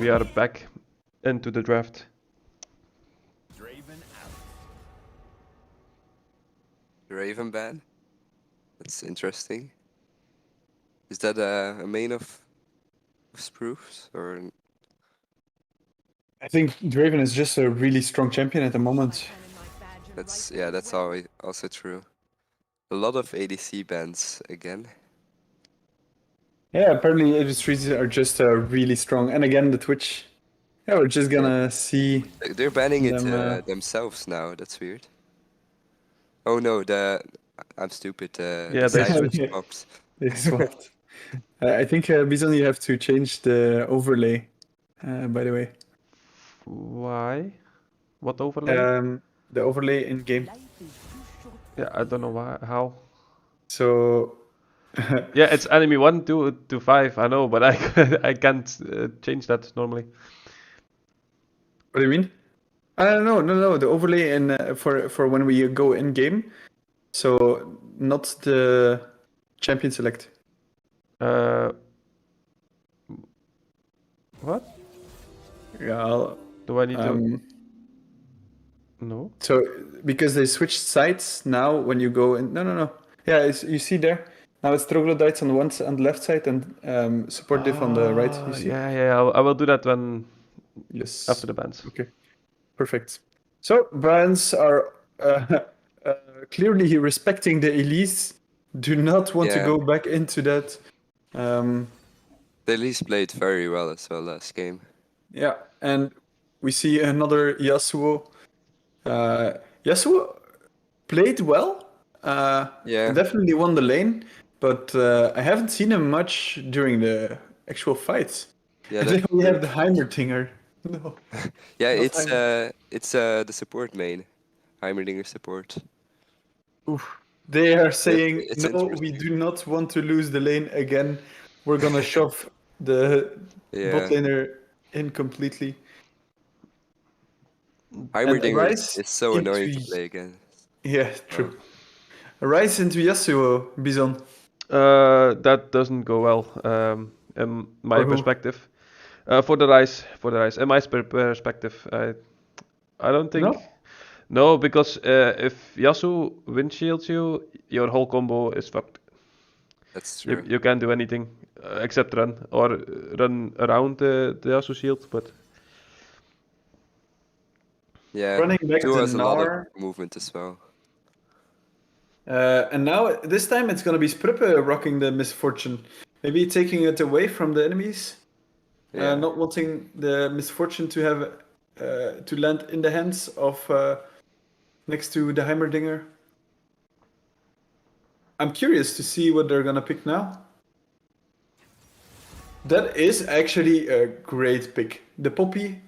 we are back into the draft. Raven ban? That's interesting. Is that a main of Spruce or? I think Draven is just a really strong champion at the moment. That's also true. A lot of ADC bans again. Yeah, apparently AD3s are just really strong. And again, the Twitch. Yeah, we're just gonna see. They're banning it them, themselves now. That's weird. Oh no, I'm stupid. Yeah, The they side switched. swapped. They swapped. I think Bison, you have to change the overlay, by the way. Why? What overlay? The overlay in game. Yeah, I don't know why. How? So. Yeah, it's enemy 1 to 5. I know, but I can't change that normally. What do you mean? No. The overlay in for when we go in game. So not the champion select. What? Yeah. Do I need to? No. So because they switched sides now when you go in. No. Yeah, you see there. Now it's troglodytes on the left side and support diff on the right. You see? Yeah. I will do that when. Yes. After the bans. Okay. Perfect. So bans are clearly respecting the Elise. Do not want to go back into that. The Elise played very well as well last game. Yeah, and we see another Yasuo. Yasuo played well. Definitely won the lane, but I haven't seen him much during the actual fights. Yeah, and then we have the Heimerdinger. No. Yeah, it's the support main, Heimerdinger support. Oof. They are saying no. We do not want to lose the lane again. We're gonna shove the bot laner in completely. Heimerdinger is so annoying to play again. Yeah, true. Rise into Yasuo, Bison. That doesn't go well. In my perspective. For the Rise. In my perspective, I don't think. No, because if Yasuo windshields you, your whole combo is fucked. That's true. You can't do anything except run or run around the Yasuo shield, but. Yeah, running back to has Gnar. A lot of movement as well. And now, this time it's gonna be Spruppe rocking the misfortune. Maybe taking it away from the enemies. Not wanting the misfortune to have to land in the hands of next to the Heimerdinger. I'm curious to see what they're gonna pick now. That is actually a great pick. The Poppy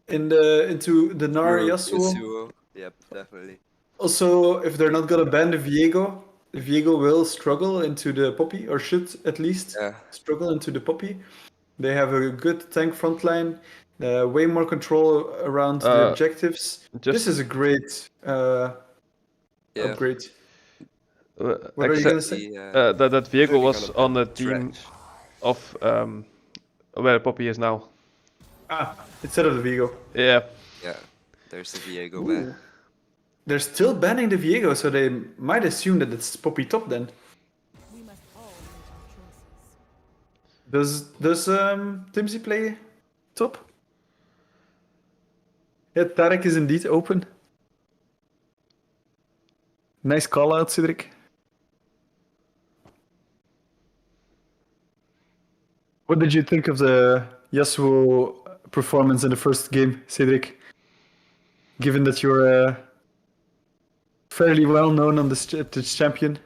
into the Gnar Yasuo. Yep, definitely. Also, if they're not gonna ban the Viego will struggle into the Poppy, or should at least struggle into the Poppy. They have a good tank frontline, way more control around the objectives. This is a great upgrade. What are you gonna say? That Viego was on the team of where Poppy is now. Instead of the Viego. Yeah. Yeah, there's the Viego ban. They're still banning the Viego, so they might assume that it's Poppy top then. Does Timsy play top? Yeah, Tarek is indeed open. Nice call out, Cedric. What did you think of the Yasuo performance in the first game, Cedric? Given that you're fairly well known on this champion.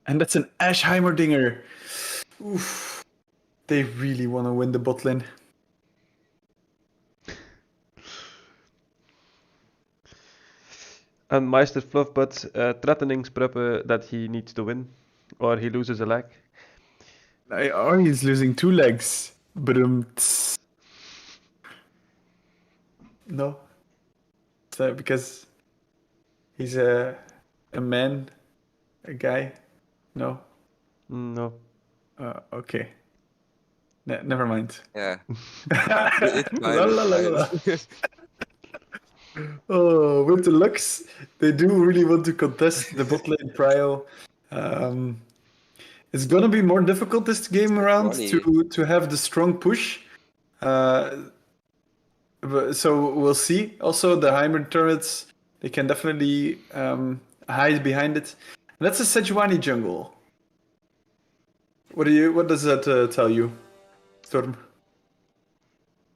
And that's an Ashe Heimerdinger. Oof. They really want to win the bot lane. And Meister Fluffbutt threatening Spruppe that he needs to win, or he loses a leg. Or he's losing 2 legs. But no. Because he's a man, a guy. No. No. Okay. Never mind. Yeah. It's fine. La, la, la, la, la. Oh, with the Lux, they do really want to contest the bot lane prio. It's gonna be more difficult this game around to have the strong push. So we'll see. Also, the hybrid turrets, they can definitely hide behind it. That's a Sejuani jungle. What does that tell you, Storm?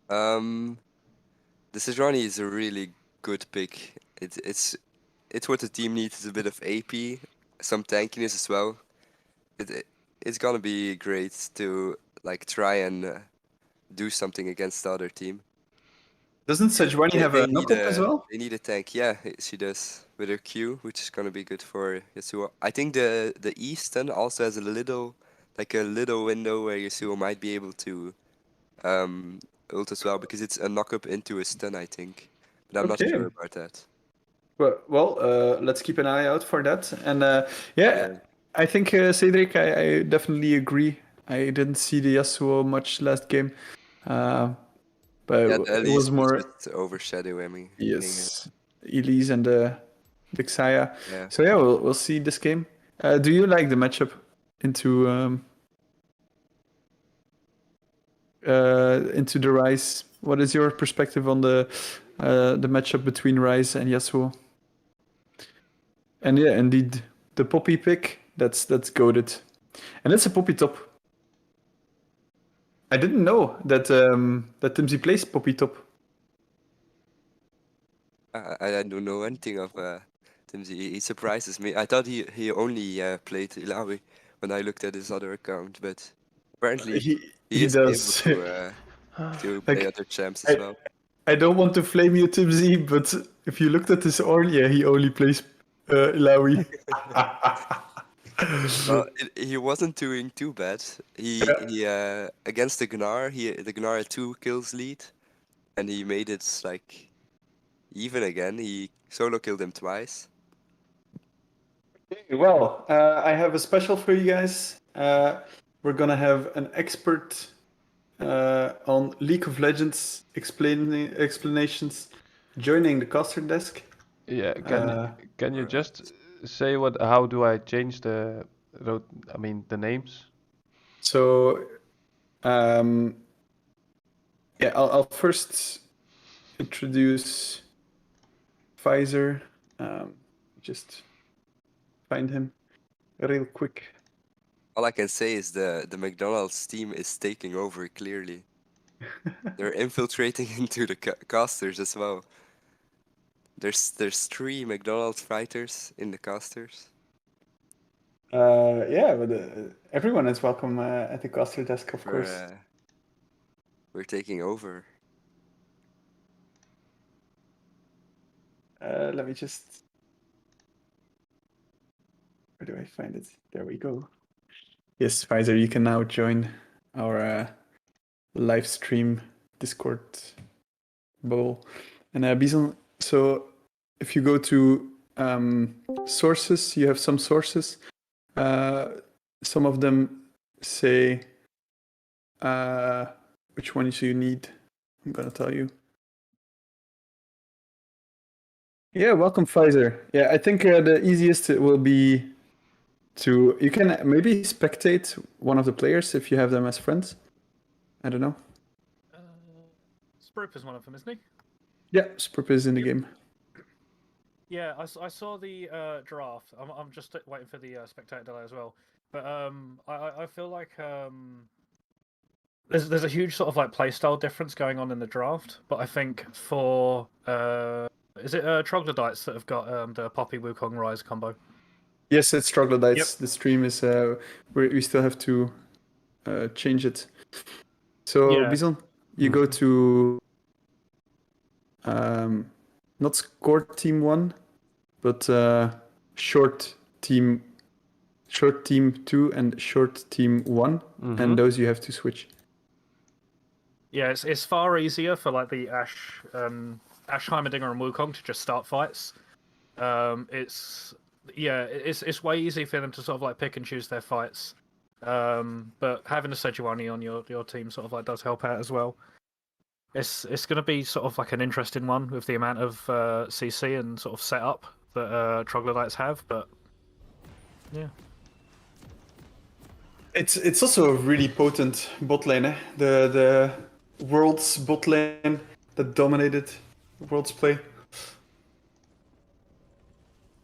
The Sejuani is a really good pick. It's what the team needs, is a bit of AP, some tankiness as well. It's gonna be great to like try and do something against the other team. Doesn't Sejuani have a knock-up as well? They need a tank. Yeah, she does with her Q, which is gonna be good for Yasuo. I think the Eastern also has a little window where Yasuo might be able to ult as well, because it's a knock-up into a stun, I think. But I'm not sure about that. Well, let's keep an eye out for that. And yeah, I think Cedric, I definitely agree. I didn't see the Yasuo much last game, but Yeah, it was more overshadowing. Yes, Elise and the Xayah. Yeah. So yeah, we'll see this game. Do you like the matchup into the Ryze? What is your perspective on the matchup between Ryze and Yasuo? And yeah, indeed, the Poppy pick, that's goated. And it's a Poppy top. I didn't know that that Timsy plays Poppy top. I don't know anything of Timsy. He surprises me. I thought he only played Ilawi when I looked at his other account, but apparently he is does. able to play other champs as well. I don't want to flame you, Timsy, but if you looked at his Orn, yeah, he only plays Ilawi. Well, he wasn't doing too bad. He against the Gnar, the Gnar had 2 kills lead, and he made it like even again. He solo killed him twice. Well, I have a special for you guys. We're gonna have an expert on League of Legends explanations joining the caster desk. Yeah, can you just say how do I change the names? So, yeah, I'll first introduce Pfizer. Just find him real quick. All I can say is the McDonald's team is taking over clearly. They're infiltrating into the casters as well. There's 3 McDonald's fighters in the casters. Yeah, but everyone is welcome at the caster desk, of course. We're taking over. Let me just... Where do I find it? There we go. Yes, Pfizer, you can now join our live stream Discord bubble. And Bison, so if you go to sources, you have some sources. Some of them say which ones you need. I'm gonna tell you. Yeah, welcome, Pfizer. Yeah, I think the easiest will be you can maybe spectate one of the players if you have them as friends. I don't know. Sprup is one of them, isn't he? Yeah, Sprup is in the game. Yeah, I saw the draft. I'm just waiting for the spectator delay as well. But I feel like there's a huge sort of like playstyle difference going on in the draft. But I think for is it Troglodytes that have got the Poppy Wukong Ryze combo? Yes, it's Troglodytes. Yep. The stream is we still have to change it. So Bison, you go to not score team 1, but short team 2 and short team 1, and those you have to switch. Yeah, it's far easier for like the Ashe, Heimerdinger and Wukong to just start fights. It's way easier for them to sort of like pick and choose their fights. But having a Sejuani on your team sort of like does help out as well. It's going to be sort of like an interesting one with the amount of CC and sort of setup that Troglodytes have, but yeah. It's also a really potent bot lane, eh? The world's bot lane that dominated world's play.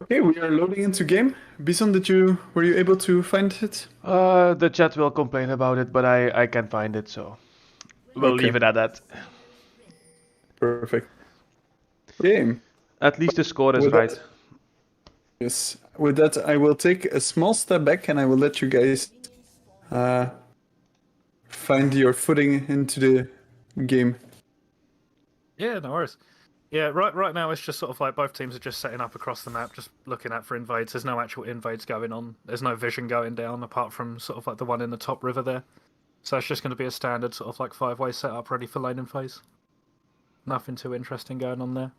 Okay, we are loading into game. Bison, were you able to find it? The chat will complain about it, but I can find it, so we'll leave it at that. Perfect. Game. At least the score is right. Yes. With that, I will take a small step back and I will let you guys find your footing into the game. Yeah, no worries. Yeah, right now it's just sort of like both teams are just setting up across the map, just looking out for invades. There's no actual invades going on. There's no vision going down apart from sort of like the one in the top river there. So it's just going to be a standard sort of like 5-way setup ready for laning phase. Nothing too interesting going on there.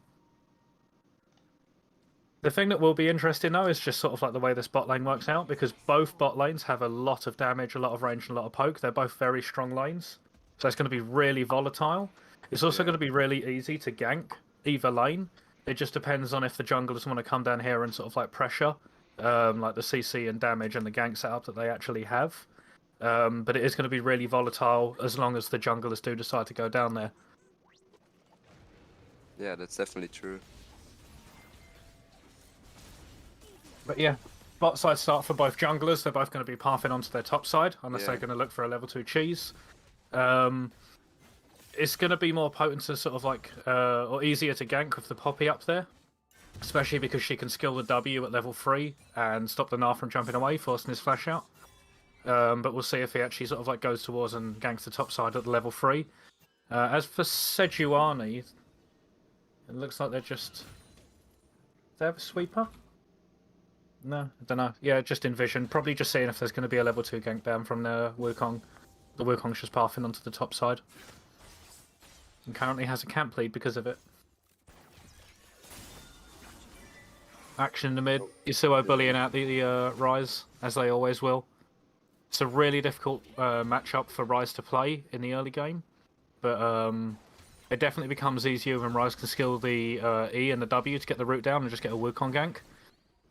The thing that will be interesting though is just sort of like the way this bot lane works out, because both bot lanes have a lot of damage, a lot of range, and a lot of poke. They're both very strong lanes, so it's going to be really volatile. It's also going to be really easy to gank either lane. It just depends on if the junglers want to come down here and sort of like pressure, like the CC and damage and the gank setup that they actually have. But it is going to be really volatile as long as the junglers do decide to go down there. Yeah, that's definitely true. But yeah, bot side start for both junglers. They're both going to be pathing onto their top side, unless they're going to look for a level 2 cheese. It's going to be more potent to sort of like, or easier to gank with the Poppy up there. Especially because she can skill the W at level 3 and stop the Gnar from jumping away, forcing his flash out. But we'll see if he actually sort of like goes towards and ganks the top side at the level 3. As for Sejuani, it looks like they're just... Do they have a sweeper? No, I don't know. Yeah, just in vision. Probably just seeing if there's going to be a level 2 gank down from the Wukong. The Wukong's just pathing onto the top side. And currently has a camp lead because of it. Action in the mid. Yasuo bullying out the Ryze, as they always will. It's a really difficult matchup for Ryze to play in the early game. But it definitely becomes easier when Ryze can skill the E and the W to get the root down and just get a Wukong gank.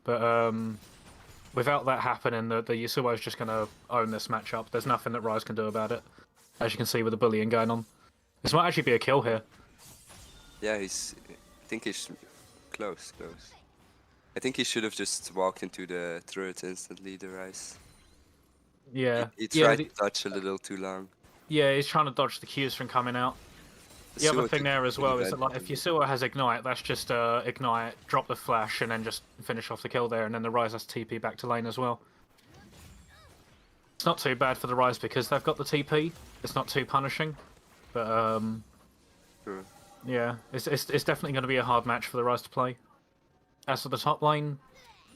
But without that happening, the Yasuo is just going to own this matchup. There's nothing that Ryze can do about it, as you can see with the bullying going on. This might actually be a kill here. Yeah, I think he's close. I think he should have just walked into the turret instantly, the Ryze. Yeah. He tried to dodge a little too long. Yeah, he's trying to dodge the Qs from coming out. The other thing there as well is that like, if Yasuo has Ignite, that's just Ignite, drop the flash, and then just finish off the kill there, and then the Ryze has TP back to lane as well. It's not too bad for the Ryze because they've got the TP. It's not too punishing, but Sure. yeah, it's definitely going to be a hard match for the Ryze to play. As for the top lane,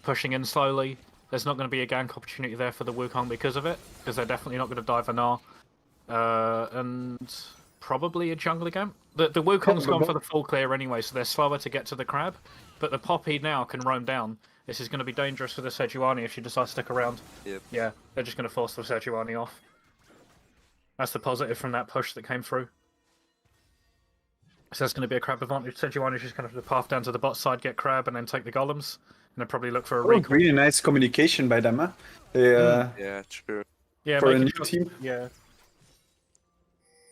pushing in slowly, there's not going to be a gank opportunity there for the Wukong because of it, because they're definitely not going to dive a Gnar. And probably a jungler camp. The Wukong's gone for the full clear anyway, so they're slower to get to the crab. But the Poppy now can roam down. This is going to be dangerous for the Sejuani if she decides to stick around. Yep. Yeah, they're just going to force the Sejuani off. That's the positive from that push that came through. So that's going to be a crab advantage. Sejuani's just going to have to path down to the bot side, get crab, and then take the golems. And then probably look for a recall. Really nice communication by them, huh? Yeah, true. Yeah, for a new team. Yeah.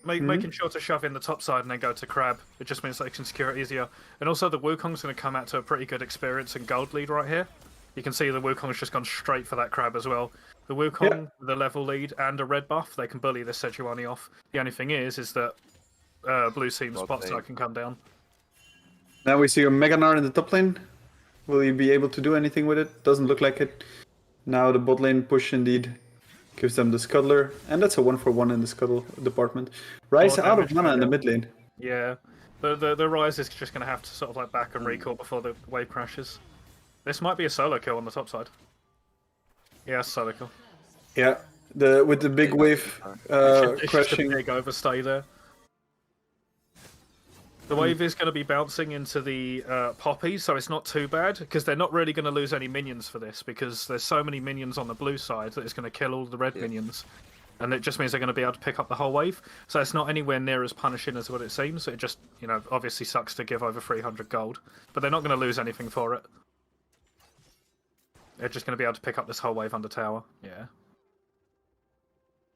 Making sure to shove in the top side and then go to crab. It just means they can secure it easier. And also the Wukong's going to come out to a pretty good experience and gold lead right here. You can see the Wukong's just gone straight for that crab as well. The Wukong, with a level lead and a red buff, they can bully this Sejuani off. The only thing is that blue team's bot side can come down. Now we see a Mega Gnar in the top lane. Will he be able to do anything with it? Doesn't look like it. Now the bot lane push indeed gives them the Scuttler, and that's a 1-for-1 in the Scuttle department. Ryze out of mana in the mid lane. Yeah, the Ryze is just going to have to sort of like back and recall before the wave crashes. This might be a solo kill on the top side. Yeah, solo kill. Yeah, with the big wave It's crashing. just a big overstay there. The wave is going to be bouncing into the Poppy, so it's not too bad, because they're not really going to lose any minions for this, because there's so many minions on the blue side that it's going to kill all the red minions. And it just means they're going to be able to pick up the whole wave. So it's not anywhere near as punishing as what it seems. It just, you know, obviously sucks to give over 300 gold. But they're not going to lose anything for it. They're just going to be able to pick up this whole wave under tower. Yeah.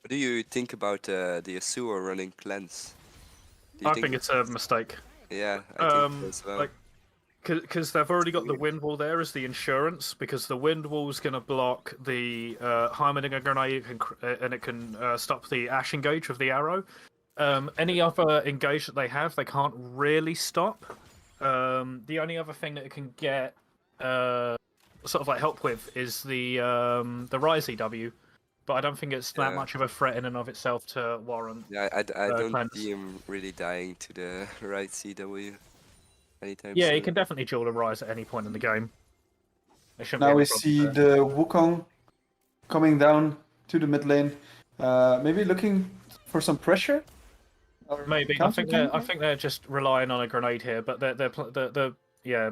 What do you think about the Yasuo running cleanse? I think it's a mistake. Yeah, I think so as well. Because they've already got the wind wall there as the insurance, because the wind wall's going to block the Heimerdinger grenade and it can stop the Ash engage with the arrow. Any other engage that they have, they can't really stop. The only other thing that it can get sort of like help with is the Rise EW, but I don't think it's that much of a threat in and of itself to warrant. Yeah, I don't see him really dying to the right CW. Anytime yeah, soon. he can definitely duel a Rise at any point in the game. Now we see the Wukong coming down to the mid lane, maybe looking for some pressure. Or maybe I think they're just relying on a grenade here, but the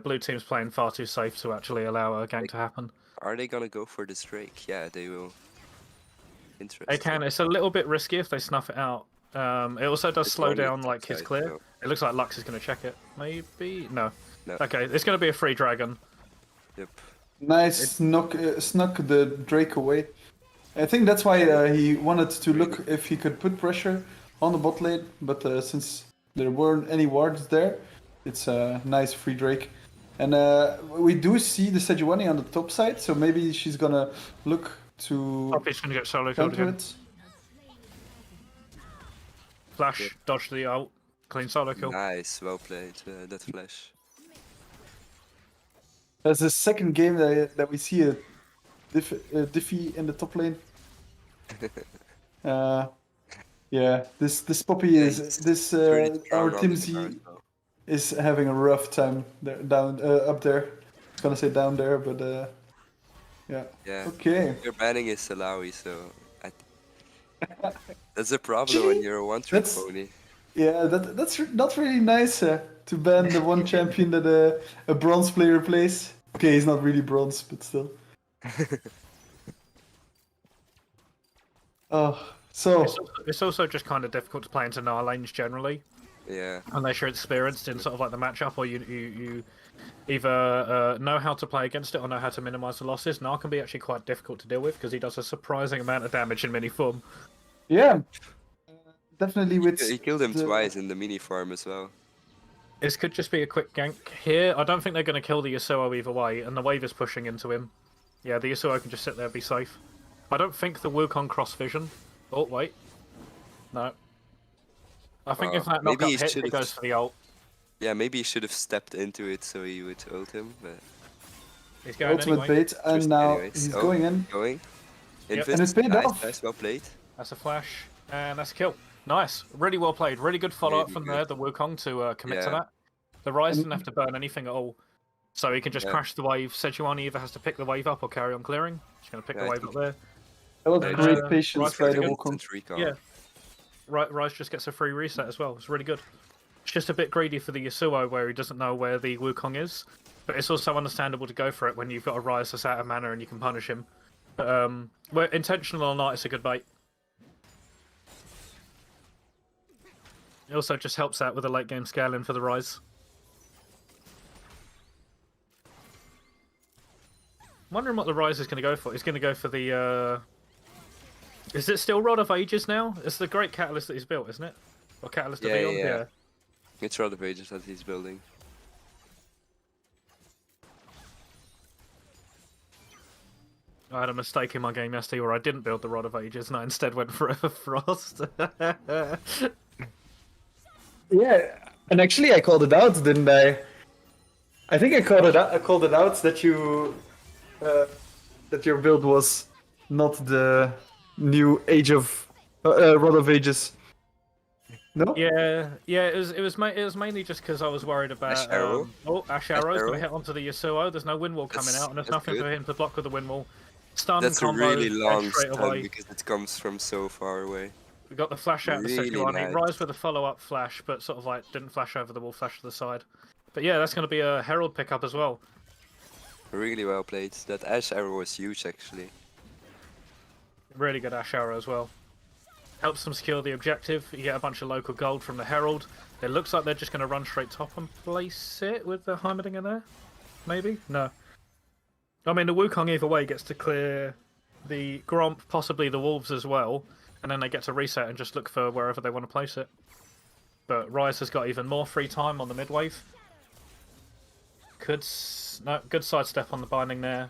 blue team's playing far too safe to actually allow a gank to happen. Are they gonna go for this Drake? Yeah, they will. Interesting. They can. It's a little bit risky if they snuff it out. It also does slow down like his clear. So. It looks like Lux is going to check it. Maybe no. Okay, it's going to be a free dragon. Yep. Nice snuck the Drake away. I think that's why he wanted to look if he could put pressure on the bot lane, but since there weren't any wards there, it's a nice free Drake. And we do see the Sejuani on the top side, so maybe she's gonna look to. Oh, he's going to get solo killed again. Flash, dodge the ult, clean solo kill. Nice, well played, that flash. That's the second game that we see a Diffie in the top lane. Yeah, this Poppy is our Team Z is having a rough time there, up there. I was gonna say down there, but yeah. Okay. Your banning is Salawi, so that's a problem when you're a one-trick pony. Yeah, that's not really nice to ban the one champion that a bronze player plays. Okay, he's not really bronze, but still. So it's also just kind of difficult to play into Gnar lanes generally. Yeah. Unless you're experienced in sort of like the matchup, or you either know how to play against it or know how to minimize the losses. Gnar can be actually quite difficult to deal with because he does a surprising amount of damage in mini form. Yeah, definitely. He killed him twice in the mini farm as well. This could just be a quick gank here. I don't think they're going to kill the Yasuo either way, and the wave is pushing into him. Yeah, the Yasuo can just sit there and be safe. I don't think the Wukong cross vision. Oh wait, no. I think if that knockup hits, it goes for the ult. Yeah, maybe he should have stepped into it so he would ult him, but... He's going ultimate bait, and now he's going in. Going. Yep. And it's paid off. Nice, well played. That's a flash, and that's a kill. Nice, really well played. Really good follow-up from there, the Wukong, to commit to that. The Rise didn't have to burn anything at all, so he can just crash the wave. Sejuani either has to pick the wave up or carry on clearing. She's going to pick the wave up there. That was great patience by the Wukong. Yeah. Rise just gets a free reset as well. It's really good. It's just a bit greedy for the Yasuo where he doesn't know where the Wukong is, but it's also understandable to go for it when you've got a Rise that's out of mana and you can punish him. But whether intentional or not, it's a good bait. It also just helps out with the late game scaling for the Rise. I'm wondering what the Rise is going to go for. He's going to go for the... Is it still Rod of Ages now? It's the great catalyst that he's built, isn't it? Or Catalyst of Eon? Yeah. It's Rod of Ages that he's building. I had a mistake in my game yesterday where I didn't build the Rod of Ages and I instead went for Frost. Yeah, and actually I called it out, didn't I? I think I called it out. I called it out that that your build was not the new Age of Rod of Ages. No. Yeah. It was mainly just because I was worried about Ash Arrow. Ash Arrow's going to hit onto the Yasuo. There's no wind wall coming out, and there's nothing for him to block with the wind wall. Stun that's combo, a really long straight stun away. because it comes from so far away. We got the flash out of the Really Sejuani. nice. Rise with a follow-up flash, but sort of like didn't flash over the wall, flash to the side. But yeah, that's going to be a Herald pickup as well. Really well played. That Ash arrow was huge, actually. Really good Ash arrow as well. Helps them secure the objective. You get a bunch of local gold from the Herald. It looks like they're just going to run straight top and place it with the Heimerdinger there. Maybe? No. I mean, the Wukong either way gets to clear the Gromp, possibly the Wolves as well, and then they get to reset and just look for wherever they want to place it. But Rise has got even more free time on the mid wave. Good sidestep on the binding there.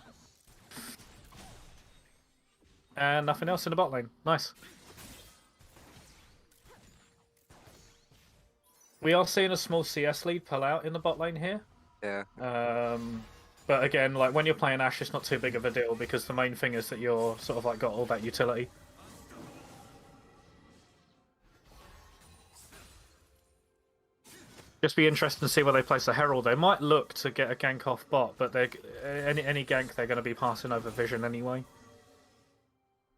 And nothing else in the bot lane. Nice. We are seeing a small CS lead pull out in the bot lane here. Yeah. But again, like when you're playing Ashe, it's not too big of a deal because the main thing is that you're sort of like got all that utility. Just be interested to see where they place the Herald. They might look to get a gank off bot, but any gank they're going to be passing over Vision anyway.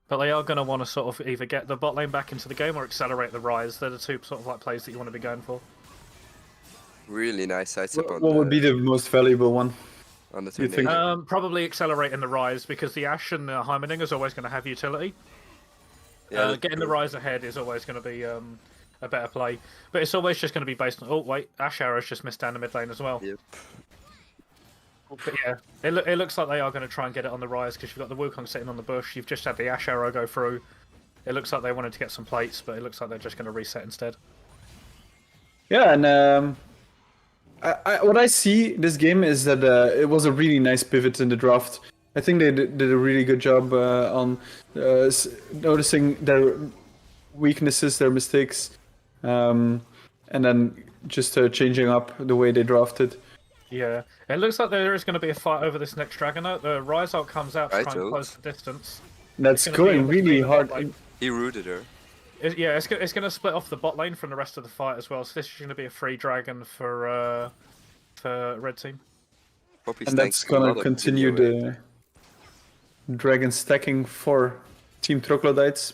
But they are going to want to sort of either get the bot lane back into the game or accelerate the Rise. They're the two sort of like plays that you want to be going for. Really nice sidestep on What would be the most valuable one? on the You think? tornado. Probably accelerating the Rise because the Ashe and the Heimerdinger is always going to have utility. Yeah, Getting the Rise ahead is always going to be a better play. But it's always just going to be based on... Oh, wait, Ashe Arrow's just missed down the mid lane as well. Yep. But yeah, it looks like they are going to try and get it on the Rise because you've got the Wukong sitting on the bush. You've just had the Ashe Arrow go through. It looks like they wanted to get some plates, but it looks like they're just going to reset instead. Yeah, and what I see this game is that it was a really nice pivot in the draft. I think they did a really good job on noticing their weaknesses, their mistakes, and then just changing up the way they drafted. Yeah, it looks like there is going to be a fight over this next Dragonaut. The Rise ult comes out to try and close the distance. That's going really hard. He rooted her. Yeah, it's going to split off the bot lane from the rest of the fight as well. So this is going to be a free dragon for red team. And that's going to continue the dragon stacking for Team Troglodytes.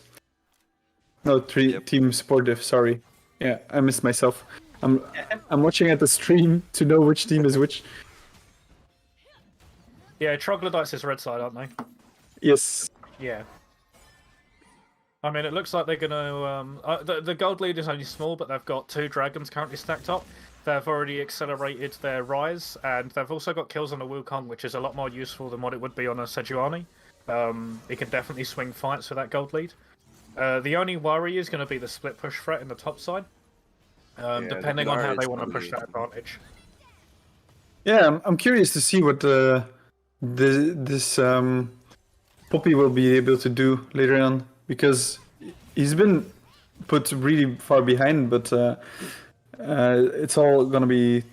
No, Team Sportive. Sorry, yeah, I missed myself. I'm watching at the stream to know which team is which. Yeah, Troglodytes is red side, aren't they? Yes. Yeah. I mean, it looks like they're going to... the gold lead is only small, but they've got 2 dragons currently stacked up. They've already accelerated their Rise, and they've also got kills on the Wukong, which is a lot more useful than what it would be on a Sejuani. It can definitely swing fights for that gold lead. The only worry is going to be the split push threat in the top side, depending on how they want to push that advantage. Yeah, I'm curious to see what this Poppy will be able to do later on, because he's been put really far behind, but it's all going to be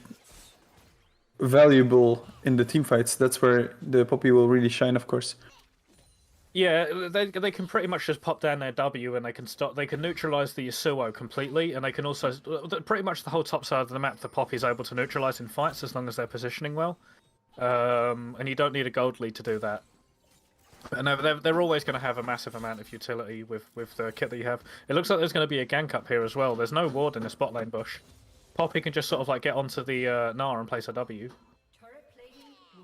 valuable in the team fights. That's where the Poppy will really shine, of course. Yeah, they can pretty much just pop down their W and they can stop. They can neutralize the Yasuo completely, and they can also pretty much the whole top side of the map. The Poppy is able to neutralize in fights as long as they're positioning well, and you don't need a gold lead to do that. And they're always going to have a massive amount of utility with the kit that you have. It looks like there's going to be a gank up here as well. There's no ward in this bot lane bush. Poppy can just sort of like get onto the Gnar and place a W.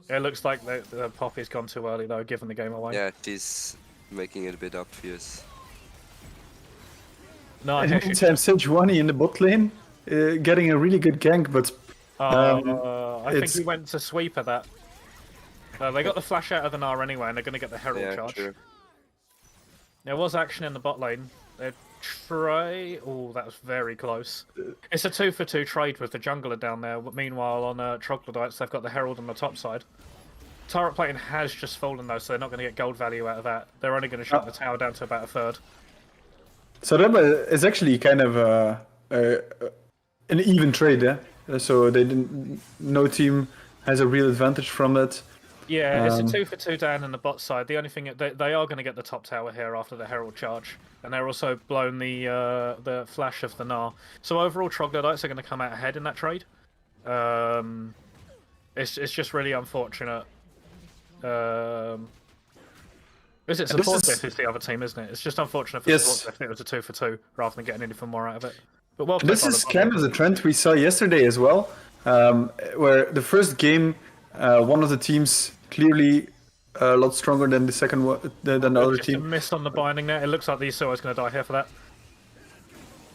It looks like the Poppy's gone too early though, giving the game away. Yeah, she's making it a bit obvious. No, and meantime, Sejuani in the bot lane, getting a really good gank, but I think he went to sweep at that. They got the flash out of the Gnar anyway, and they're going to get the Herald charge. True. There was action in the bot lane. Oh, that was very close. It's a 2-for-2 trade with the jungler down there. Meanwhile, on Troglodytes, they've got the Herald on the top side. Turret plating has just fallen though, so they're not going to get gold value out of that. They're only going to shut the tower down to about a third. So that is actually kind of an even trade, yeah. So no team has a real advantage from that. Yeah, it's a 2-for-2 down in the bot side. The only thing they are going to get the top tower here after the Herald charge, and they're also blown the flash of the Gnar. So overall, Troglodytes are going to come out ahead in that trade. It's just really unfortunate. But Is it support death is the other team, isn't it? It's just unfortunate for support death it was a 2 for 2 rather than getting anything more out of it. But well, this is kind of the trend we saw yesterday as well, where the first game, one of the teams clearly a lot stronger than the second one, than the other team. Just a miss on the binding there. It looks like the Yasuo is going to die here for that.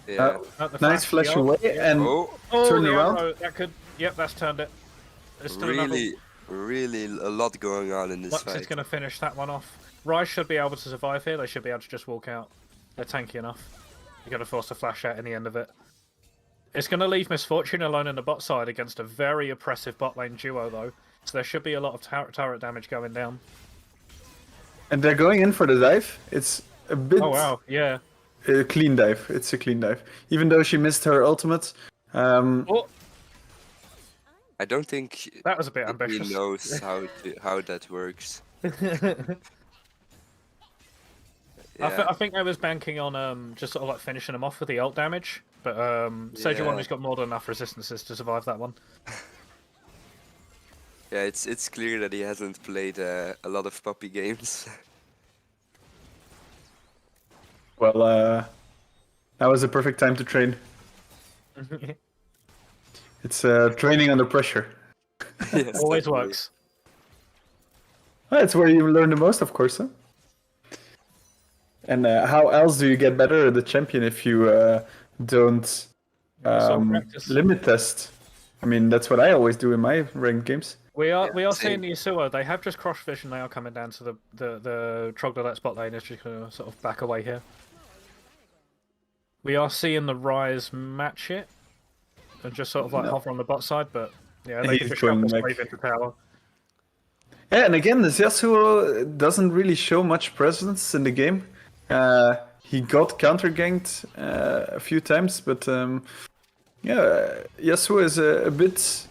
Yeah. Nice flash away and turn around. Arrow, that could. Yep, that's turned it. Really a lot going on in this Lux fight. is going to finish that one off. Ryze should be able to survive here. They should be able to just walk out. They're tanky enough. You're going to force a flash out in the end of it. It's going to leave Misfortune alone in the bot side against a very oppressive bot lane duo, though. So there should be a lot of turret damage going down. And they're going in for the dive. It's a bit... Oh, wow, yeah. A clean dive. It's a clean dive. Even though she missed her ultimate. I don't think that was a bit ambitious. He knows how that works. I think I was banking on just sort of like finishing him off with the ult damage, but Sejuani's got more than enough resistances to survive that one. Yeah, it's clear that he hasn't played a lot of puppy games. Well, that was a perfect time to train. It's training under pressure. Yes, always works. That's where you learn the most, of course. Huh? And how else do you get better at the champion if you don't limit test? I mean, that's what I always do in my ranked games. We are seeing the Yasuo. They have just cross vision. They are coming down to the Troglodyte spot lane. It's just going to sort of back away here. We are seeing the Ryze match it and just sort of like hover on the bot side, but yeah, they can just shuffle wave into tower. Yeah, and again, this Yasuo doesn't really show much presence in the game. He got counter ganked a few times, but yeah, Yasuo is a bit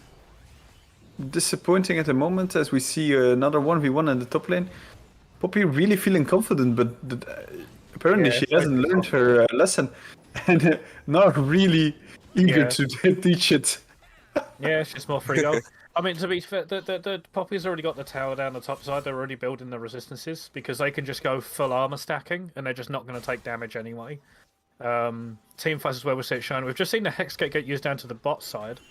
disappointing at the moment as we see another 1v1 in the top lane. Poppy really feeling confident, but apparently she hasn't learned her lesson and not really eager to teach it. Yeah, it's just more free go. I mean, to be fair, the Poppy's already got the tower down the top side. They're already building the resistances because they can just go full armor stacking and they're just not going to take damage anyway. Team fights is where we see it shown. We've just seen the Hexgate get used down to the bot side.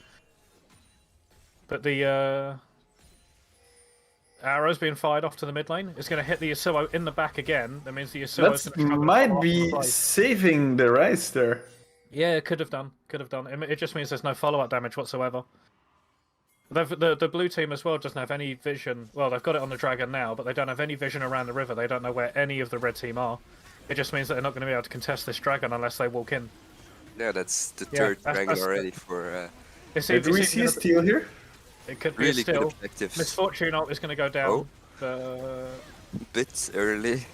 But the arrow's being fired off to the mid lane. It's going to hit the Yasuo in the back again. That means the Yasuo is going to might be saving the Ryze there. Yeah, it could have done. It just means there's no follow-up damage whatsoever. The blue team as well doesn't have any vision. Well, they've got it on the dragon now, but they don't have any vision around the river. They don't know where any of the red team are. It just means that they're not going to be able to contest this dragon unless they walk in. Yeah, that's the third dragon already for... Do we see a steal here? It could be really a steal. good objectives. Misfortune ult is going to go down. Bit early.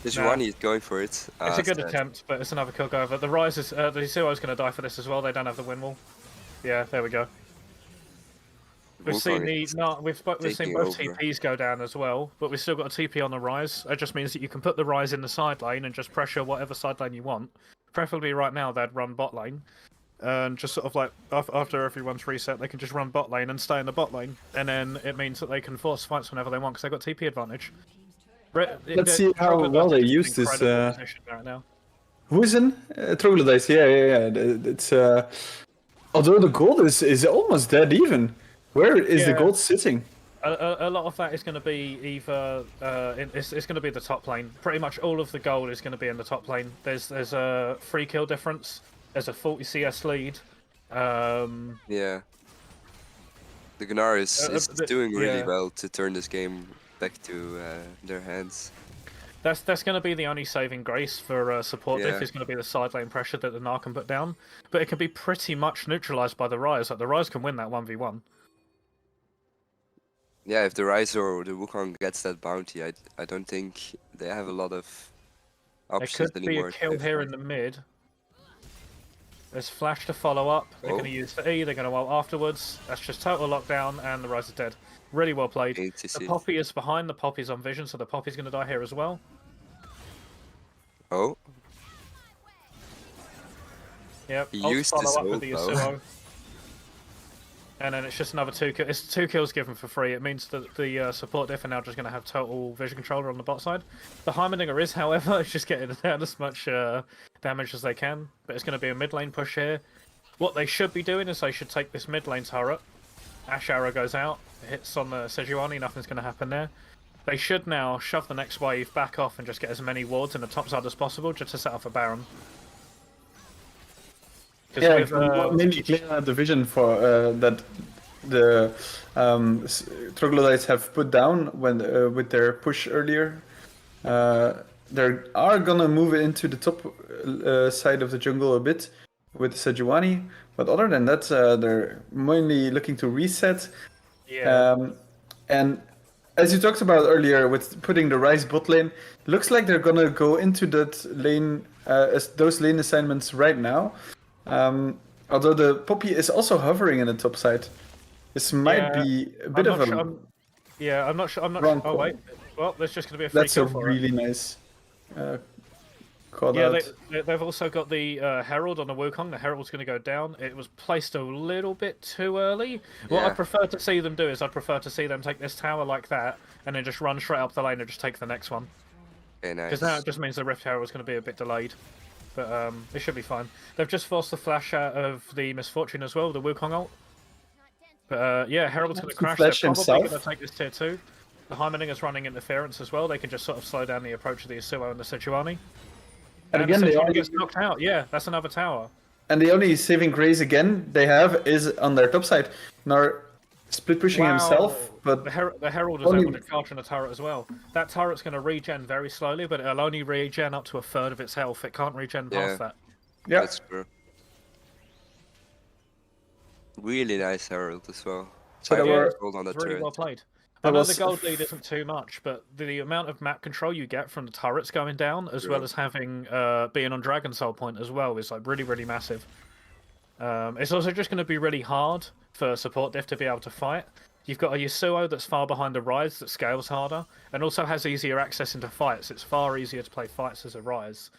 Sejuani is going for it. It's a good attempt, but it's another kill go over. The Ryze is... the Yasuo is going to die for this as well. They don't have the win wall. Yeah, there we go. We've seen we've seen both TPs go down as well, but we've still got a TP on the Ryze. It just means that you can put the Ryze in the side lane and just pressure whatever side lane you want. Preferably right now they'd run bot lane, and just sort of like after everyone's reset, they can just run bot lane and stay in the bot lane, and then it means that they can force fights whenever they want because they've got TP advantage. Let's see how well they use this. Right now. Who's in Troglodyte? Yeah. It's although the gold is almost dead even. Where is the gold sitting? A lot of that is going to be either it's going to be the top lane. Pretty much all of the gold is going to be in the top lane. There's a 3 kill difference. There's a 40 CS lead. Yeah. The Gnar is doing really well to turn this game back to their hands. That's going to be the only saving grace for support diff is going to be the side lane pressure that the Gnar can put down. But it can be pretty much neutralized by the Ryze. Like the Ryze can win that 1v1. Yeah, if the Ryze or the Wukong gets that bounty, I don't think they have a lot of options anymore. There could be a kill here in the mid. There's flash to follow up. They're going to use the E, they're going to ult afterwards. That's just total lockdown, and the Ryze is dead. Really well played. The Poppy is behind, the Poppy's on vision, so the Poppy's going to die here as well. Oh. Yep, he used his ult, though. And then it's just another 2 kills. It's 2 kills given for free. It means that the support diff are now just going to have total vision controller on the bot side. The Heimerdinger is, however, it's just getting down as much damage as they can. But it's going to be a mid lane push here. What they should be doing is they should take this mid lane turret. Ash arrow goes out, hits on the Sejuani, nothing's going to happen there. They should now shove the next wave back off and just get as many wards in the top side as possible just to set up a Baron. Yeah, maybe clear out the vision for that the troglodytes have put down when with their push earlier. They are gonna move it into the top side of the jungle a bit with Sejuani, but other than that, they're mainly looking to reset. Yeah. And as you talked about earlier, with putting the Ryze bot lane, looks like they're gonna go into that lane, those lane assignments right now. Although the Poppy is also hovering in the top side, this might be a bit of a. I'm not sure. Oh wait, well, there's just going to be a free kill for it. That's a really nice call out. They've also got the Herald on the Wukong. The Herald's going to go down. It was placed a little bit too early. What I prefer to see them do is I'd prefer to see them take this tower like that and then just run straight up the lane and just take the next one. Very nice. Because now it just means the Rift Herald is going to be a bit delayed. But it should be fine. They've just forced the flash out of the Misfortune as well, the Wukong ult. But yeah, Herald's going to crash. They're probably going to take this tier 2. The Heimerdinger's running interference as well. They can just sort of slow down the approach of the Yasuo and the Sejuani. And again, the Sejuani gets knocked out. Yeah, that's another tower. And the only saving grace again they have is on their top side. Now split pushing himself, but the Herald is able to charge on the turret as well. That turret's going to regen very slowly, but it'll only regen up to a third of its health. It can't regen past that. Yeah, that's true. Really nice Herald as well. So on the really turret. Well played. I know the gold lead isn't too much, but the amount of map control you get from the turrets going down, as well as having being on Dragon Soul Point as well, is like really, really massive. It's also just going to be really hard for support diff to be able to fight. You've got a Yasuo that's far behind the Ryze that scales harder, and also has easier access into fights. It's far easier to play fights as a Ryze.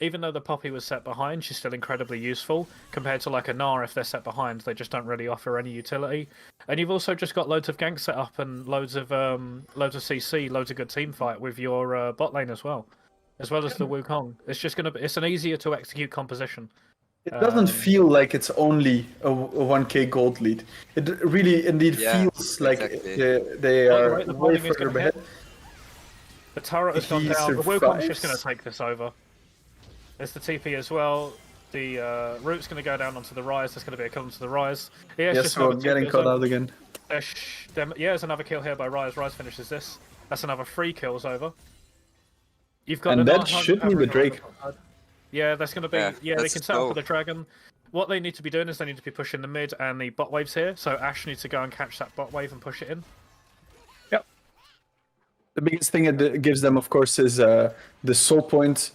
Even though the Poppy was set behind, she's still incredibly useful compared to like a Gnar. If they're set behind, they just don't really offer any utility. And you've also just got loads of ganks set up and loads of CC, loads of good team fight with your bot lane as well as the Wukong. It's just it's an easier to execute composition. It doesn't feel like it's only a 1k gold lead. It really indeed feels like they are way further ahead. The turret has gone down. The Wukong's just going to take this over. There's the TP as well. The Root's going to go down onto the Ryze. There's going to be a kill onto the Ryze. Yes, we're getting caught out again. There's another kill here by Ryze. Ryze finishes this. That's another 3 kills over. You've got and that should be the Drake. Yeah, that's going to be... Yeah, they can set up for the Dragon. What they need to be doing is they need to be pushing the mid and the bot waves here. So Ashe needs to go and catch that bot wave and push it in. Yep. The biggest thing it gives them, of course, is the soul point.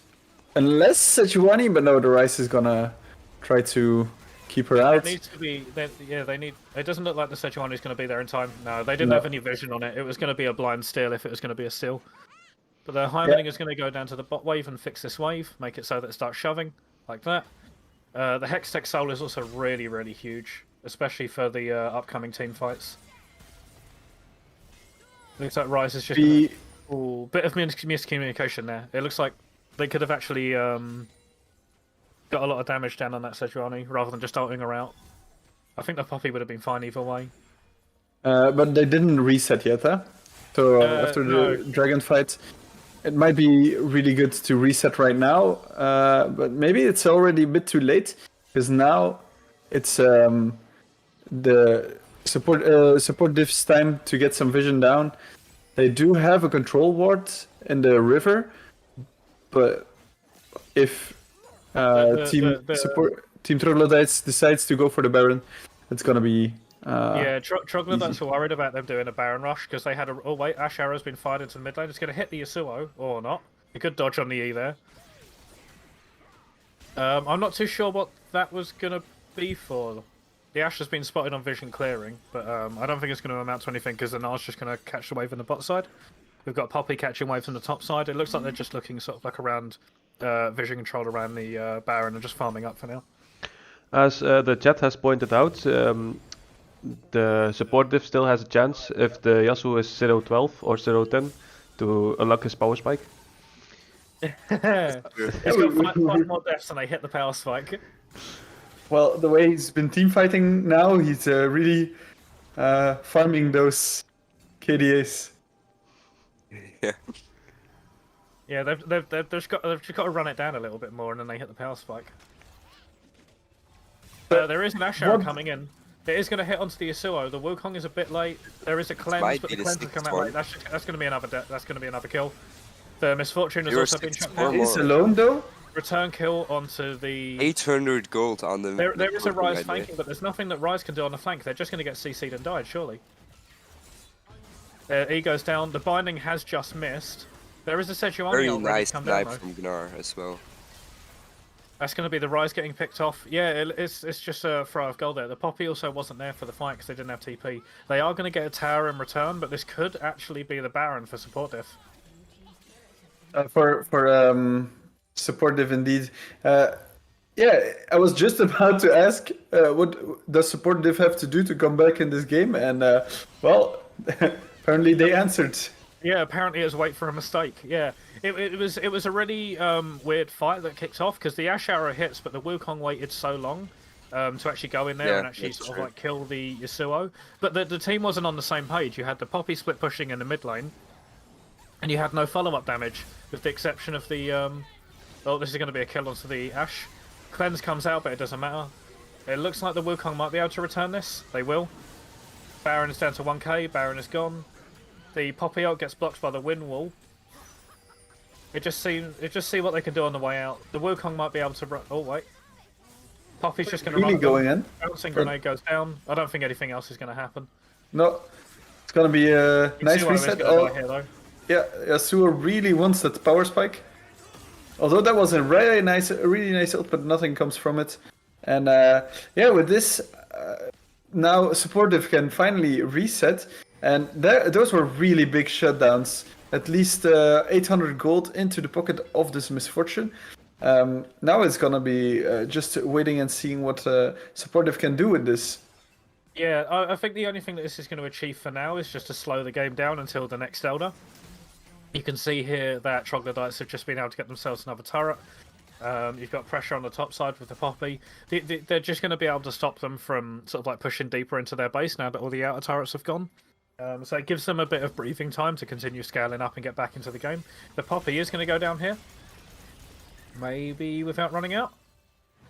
Unless Sejuani, but no, the Ryze is gonna try to keep her out. It needs to be... they need... It doesn't look like the Sejuani is going to be there in time. No, they didn't have any vision on it. It was going to be a blind steal if it was going to be a steal. But the Heimerdinger is going to go down to the bot wave and fix this wave, make it so that it starts shoving, like that. The Hextech Soul is also really, really huge, especially for the upcoming team fights. Looks like Ryze is just a bit of miscommunication there. It looks like they could have actually got a lot of damage down on that Sejuani, rather than just ulting her out. I think the Poppy would have been fine either way. But they didn't reset yet, huh? So after the Dragon fight... It might be really good to reset right now, but maybe it's already a bit too late, because now it's the support diff's time to get some vision down. They do have a control ward in the river, but if Team Troglodytes decides to go for the Baron, it's gonna be... Troglodytes are worried about them doing a Baron rush because they had a... Oh wait, Ash Arrow's been fired into the mid lane. It's going to hit the Yasuo, or not. You could dodge on the E there. I'm not too sure what that was going to be for. The Ash has been spotted on vision clearing, but I don't think it's going to amount to anything because the Gnar's just going to catch the wave on the bot side. We've got Poppy catching waves on the top side. It looks like they're just looking sort of like around vision control around the Baron and just farming up for now. As the chat has pointed out, the support diff still has a chance if the Yasuo is 0-12 or 0-10 to unlock his power spike. He's got 5 more deaths and they hit the power spike. Well, the way he's been team fighting now, he's really farming those KDAs. Yeah. Yeah, they've just got to run it down a little bit more, and then they hit the power spike. There is an Ash arrow coming in. It is going to hit onto the Yasuo. The Wukong is a bit late. There is a cleanse, but the cleanse has come out late. That's going to be another kill. The Misfortune has also been shut down. He's alone though. Return kill onto the 800 gold on the. There is a Ryze flanking, but there's nothing that Ryze can do on the flank. They're just going to get CC'd and died, surely. He goes down. The binding has just missed. There is a Sejuani very nice come knife down, from Gnar as well. That's going to be the Ryze getting picked off. Yeah, it's just a throw of gold there. The Poppy also wasn't there for the fight because they didn't have TP. They are going to get a tower in return, but this could actually be the Baron for support diff. For support diff indeed. Yeah, I was just about to ask what does support diff have to do to come back in this game, and well, apparently they answered. Yeah, apparently it was wait for a mistake. Yeah, it was a really weird fight that kicked off because the Ash arrow hits, but the Wukong waited so long to actually go in there and actually sort of like kill the Yasuo. But the team wasn't on the same page. You had the Poppy split pushing in the mid lane, and you had no follow-up damage, with the exception of the oh, this is going to be a kill onto the Ash. Cleanse comes out, but it doesn't matter. It looks like the Wukong might be able to return this. They will. Baron is down to 1k. Baron is gone. The Poppy ult gets blocked by the wind wall. Just see what they can do on the way out. The Wukong might be able to run. Oh wait, Poppy's just going to run. Going in. Bouncing grenade goes down. I don't think anything else is going to happen. No, it's going to be a nice reset. Here, yeah, Yasuo really wants that power spike. Although that was a really nice ult, but nothing comes from it. And yeah, with this, now supportive can finally reset. And those were really big shutdowns. At least 800 gold into the pocket of this Misfortune. Now it's gonna be just waiting and seeing what supportive can do with this. Yeah, I think the only thing that this is going to achieve for now is just to slow the game down until the next Elder. You can see here that Troglodytes have just been able to get themselves another turret. You've got pressure on the top side with the Poppy. They're just going to be able to stop them from sort of like pushing deeper into their base now that all the outer turrets have gone. So it gives them a bit of breathing time to continue scaling up and get back into the game. The Poppy is going to go down here. Maybe without running out.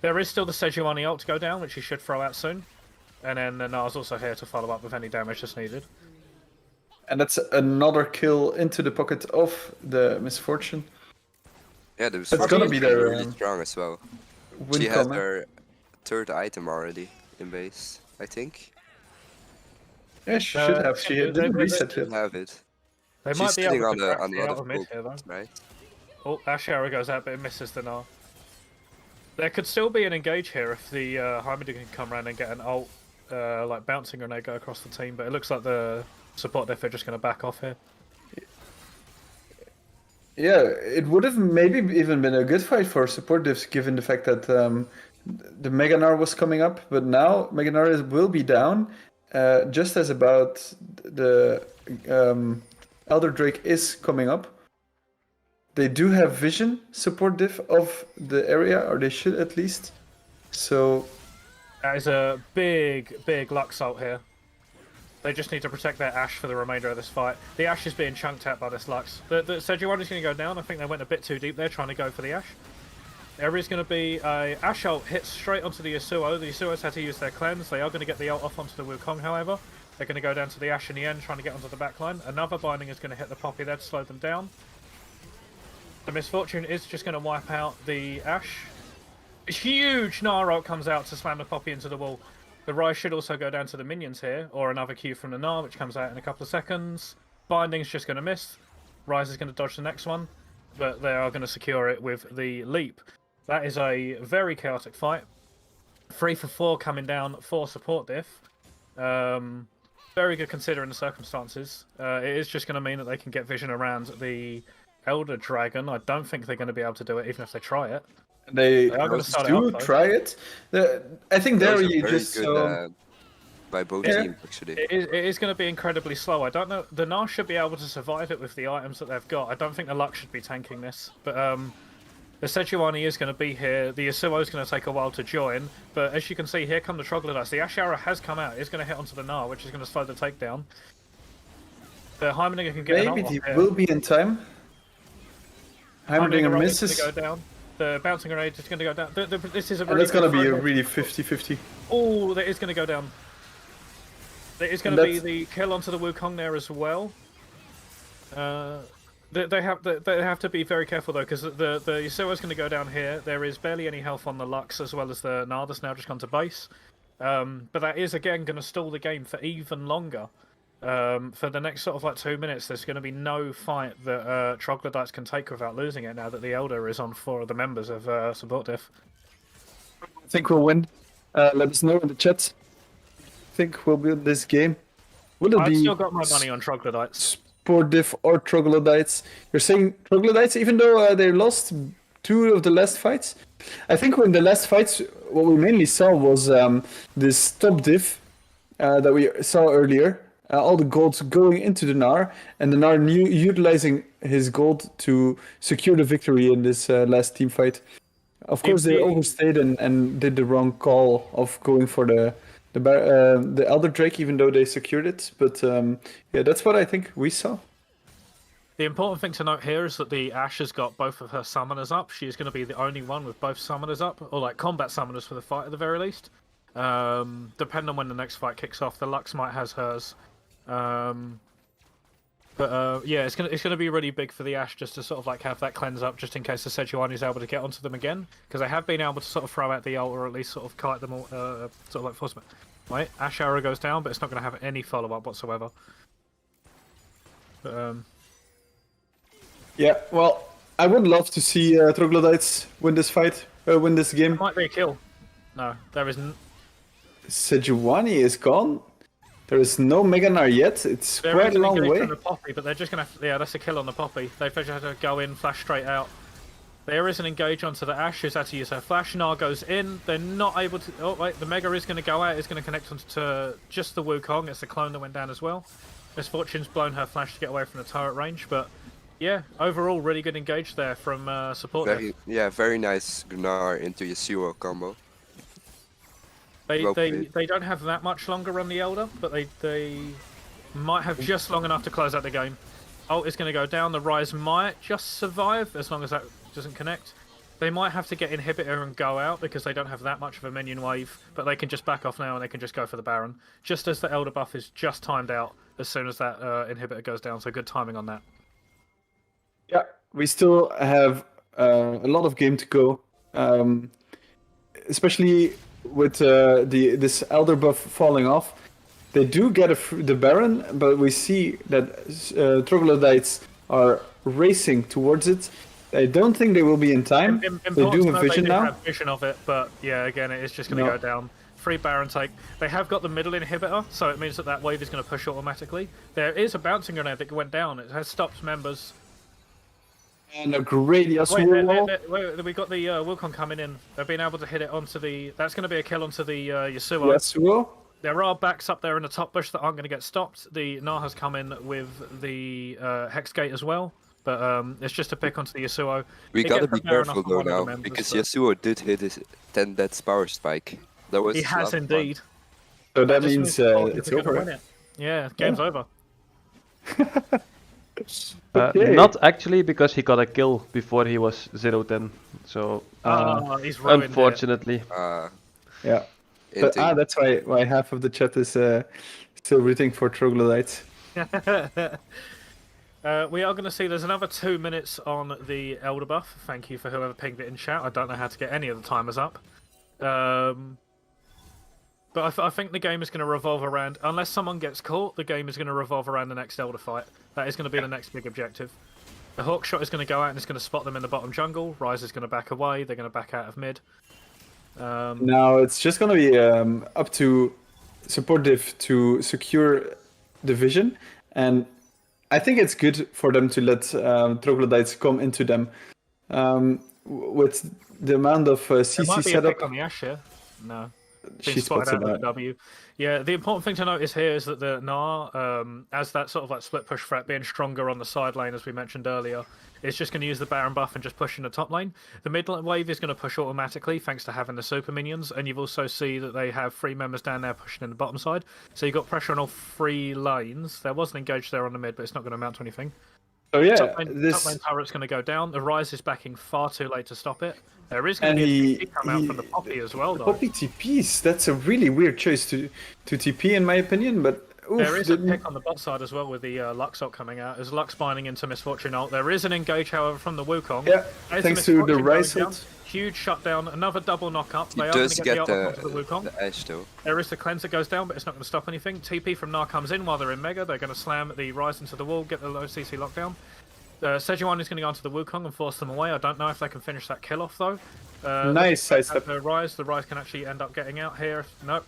There is still the Sejuani ult to go down, which he should throw out soon. And then the Nar's also here to follow up with any damage that's needed. And that's another kill into the pocket of the Misfortune. Yeah, the Misfortune gonna be there, really strong as well. She has her third item already in base, I think. Yeah, she should have. She didn't reset yet. Have it. They She's might be sitting able on to the other mid here, though. right? Oh, Ash arrow goes out, but it misses the Gnar. There could still be an engage here if the Heimerdinger can come around and get an ult, like bouncing grenade go across the team, but it looks like the support diff are just going to back off here. Yeah, it would have maybe even been a good fight for support diffs given the fact that the Mega Gnar was coming up, but now Mega Gnar will be down, just as about the Elder Drake is coming up. They do have vision support diff of the area, or they should at least. So that is a big Lux ult here. They just need to protect their Ashe for the remainder of this fight. The Ashe is being chunked at by this Lux. The Sejuani's going to go down. I think they went a bit too deep there trying to go for the Ashe. There is going to be a Ashe ult hit straight onto the Yasuo. The Yasuo's had to use their cleanse. They are going to get the ult off onto the Wukong, however. They're going to go down to the Ashe in the end, trying to get onto the backline. Another binding is going to hit the Poppy there to slow them down. The Misfortune is just going to wipe out the Ashe. A huge Gnar ult comes out to slam the Poppy into the wall. The Ryze should also go down to the minions here, or another Q from the Gnar, which comes out in a couple of seconds. Binding's just going to miss. Ryze is going to dodge the next one, but they are going to secure it with the leap. That is a very chaotic fight. 3 for 4 coming down for support diff. Very good considering the circumstances. It is just going to mean that they can get vision around the Elder Dragon. I don't think they're going to be able to do it, even if they try it. They do try it. I think there you just by by both teams, actually. It is going to be incredibly slow. I don't know. The Gnar should be able to survive it with the items that they've got. I don't think the Lux should be tanking this. But the Sejuani is going to be here. The Yasuo is going to take a while to join. But as you can see, here come the Troglodytes. The Ash Arrow has come out. It's going to hit onto the Gnar, which is going to slow the takedown. The Heimerdinger can get Maybe he will be in time. Heimerdinger misses. Is going to go down. The bouncing grenade is going to go down. This is a really. And it's going to be a really 50-50. Oh, that is going to go down. There is going to be the kill onto the Wukong there as well. They have to be very careful though, because the Yasuo is going to go down here. There is barely any health on the Lux as well as the Gnar that's now just gone to base. But that is again going to stall the game for even longer. For the next sort of like 2 minutes, there's going to be no fight that Troglodytes can take without losing it. Now that the Elder is on 4 of the members of support diff. I think we'll win. Let us know in the chat. I think we'll win this game. I've still got my money on Troglodytes. Support diff or Troglodytes. You're saying Troglodytes, even though they lost 2 of the last fights. I think in the last fights, what we mainly saw was this top diff that we saw earlier. All the gold going into the Gnar, and the Gnar utilizing his gold to secure the victory in this last team fight. Of course, they overstayed and did the wrong call of going for the Elder Drake, even though they secured it. But yeah, that's what I think we saw. The important thing to note here is that the Ashe has got both of her summoners up. She is going to be the only one with both summoners up, or like combat summoners for the fight at the very least. Depending on when the next fight kicks off, the Lux might has hers. Yeah, it's gonna be really big for the Ashe just to sort of like have that cleanse up, just in case the Sejuani is able to get onto them again, because they have been able to sort of throw out the ult or at least sort of kite them all, sort of like force them. Right, Ash Arrow goes down, but it's not going to have any follow up whatsoever. But, yeah, well, I would love to see Troglodytes win this fight, win this game. It might be a kill. No, there isn't. Sejuani is gone. There is no Mega Gnar yet. It's quite a long way. From the Poppy, but they're just going to... Yeah, that's a kill on the Poppy. They've just had to go in, flash straight out. There is an engage onto the Ashe. She's had to use her flash. Gnar goes in. They're not able to... Oh, wait. The Mega is going to go out. It's going to connect onto just the Wukong. It's the clone that went down as well. Misfortune's blown her flash to get away from the turret range. But, yeah, overall, really good engage there from support. Yeah, very nice Gnar into Yasuo combo. They don't have that much longer on the Elder, but they might have just long enough to close out the game. Ult is going to go down. The Rise might just survive as long as that doesn't connect. They might have to get Inhibitor and go out because they don't have that much of a minion wave, but they can just back off now and they can just go for the Baron. Just as the Elder buff is just timed out as soon as that Inhibitor goes down, so good timing on that. Yeah, we still have a lot of game to go, especially with this Elder buff falling off. They do get the Baron, but we see that Troglodytes are racing towards it. I don't think they will be in time. They do have vision now. Have vision of it, but yeah, again, it is just going to go down. Free Baron take. They have got the middle inhibitor, so it means that wave is going to push automatically. There is a bouncing grenade that went down. It has stopped members. And a great Yasuo. Wait, we got the Wukong coming in. They've been able to hit it onto the... That's going to be a kill onto the Yasuo. There are backs up there in the top bush that aren't going to get stopped. The Gnar has come in with the Hex Gate as well. But it's just a pick onto the Yasuo. We gotta be careful though now, because Yasuo did hit his 10 deaths power spike. That was he has indeed. So that means it's over. Yeah, game's over. Okay. Not actually, because he got a kill before he was 0-10. So he's unfortunately. Yeah. But, that's why half of the chat is still rooting for Troglodytes. We are going to see there's another 2 minutes on the Elder buff. Thank you for whoever pinged it in chat. I don't know how to get any of the timers up. But I think the game is going to revolve around, unless someone gets caught, the game is going to revolve around the next Elder fight. That is going to be the next big objective. The Hawk Shot is going to go out and it's going to spot them in the bottom jungle. Rise is going to back away. They're going to back out of mid. Now it's just going to be up to support diff to secure the vision, and I think it's good for them to let Troglodytes come into them. With the amount of CC there might be setup. a pick on the Ashe here. No. been spotted out of the W. Yeah, the important thing to notice here is that the Gnar, as that sort of like split push threat being stronger on the side lane, as we mentioned earlier, it's just going to use the Baron buff and just push in the top lane. The mid wave is going to push automatically thanks to having the super minions, and you've also see that they have 3 members down there pushing in the bottom side. So you've got pressure on all 3 lanes. There was an engage there on the mid, but it's not going to amount to anything. Oh yeah, top lane turret's going to go down. The Rise is backing far too late to stop it. There is going to be a TP come out from the Poppy as well, though. Poppy TPs, that's a really weird choice to TP in my opinion, but... Oof, there is a pick on the bot side as well with the Lux ult coming out. As Lux binding into Misfortune ult. There is an engage, however, from the Wukong. Yeah, thanks to the Rise ult. Huge shutdown, another double knock up. He does get the Wukong. The edge though. There is the cleanser goes down, but it's not going to stop anything. TP from Gnar comes in while they're in Mega. They're going to slam the Rise into the wall, get the low CC lockdown. Sejuani is going to go onto the Wukong and force them away. I don't know if they can finish that kill off though. Nice sidestep. The Rise can actually end up getting out here. Nope.